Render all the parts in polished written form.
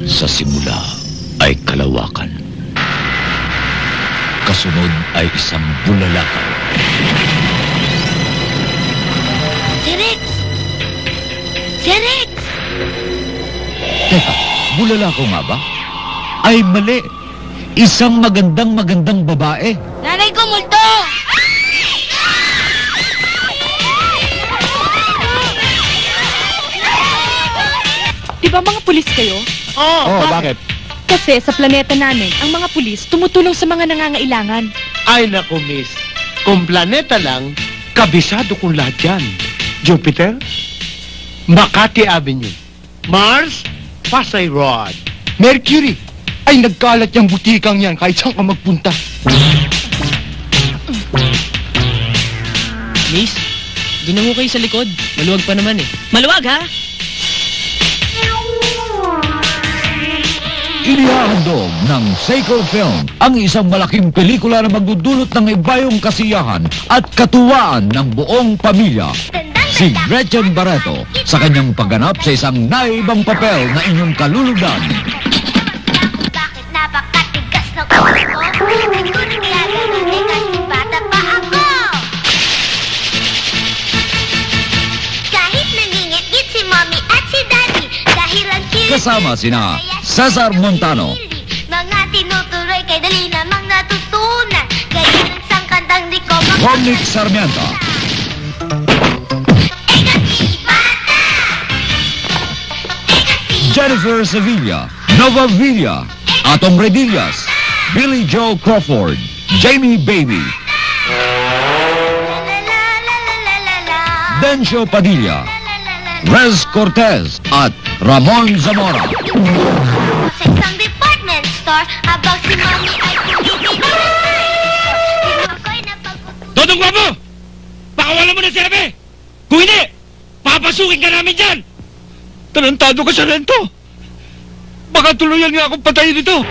Sa simula ay kalawakan. Kasunod ay isang bulalakan. Si Rex! Si Rex! Teka, bulalakaw nga ba? Ay mali. Isang magandang babae. Nanay ko, multo! Di ba mga pulis kayo? Oo, bakit? Kasi sa planeta namin, ang mga pulis tumutulong sa mga nangangailangan. Ay naku, miss. Kung planeta lang, kabisado kong lahat yan. Jupiter, Makati Avenue, Mars, Pasay Road, Mercury. Ay, nagkalat yung butikang yan kahit saan ka magpunta. Miss, doon na mo kayo sa likod. Maluwag pa naman eh. Maluwag, ha? Inihahandog ng Seiko Film ang isang malaking pelikula na magdudulot ng ibayong kasiyahan at katuwaan ng buong pamilya. Si Gretchen Barreto sa kanyang pagganap sa isang naibang papel na inyong kaluludan. Bakit napakatigas ng ulo ko? Hindi ko naglalaro eh kasi bata pa ako! Kahit nangingit-ngit si mommy at si daddy dahil ang cute Kasama sina Cesar Montano, mga tinutuloy kay dali namang natutunan. Gaya ng isang kantang di ko Romnick Sarmiento, Jennifer Sevilla, Nova Villa, Atong Redillas, Billy Joe Crawford, Jamie Baby, Dencio Padilla, Rez Cortez at Ramon Zamora. Sa isang department store, habang si mommy ay Dodong Guapo! Pakawalan mo na si Ebe! Kung hindi, papasukin ka namin dyan! Tarantado ka sa rento! Baka tuluyan nga akong patayin dito!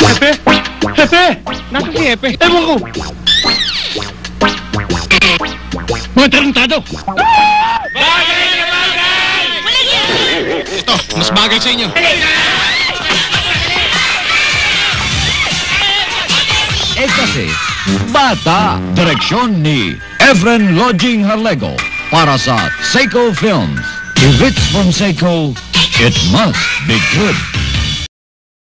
Hepe! Hepe! Nasaan si Hepe? Ewan ko! Mga tarantado! Ito, mas bagay sa inyo. Kasi, Bata, direksyon ni Efren Lodging Harlego para sa Seiko Films. If it's from Seiko, it must be good.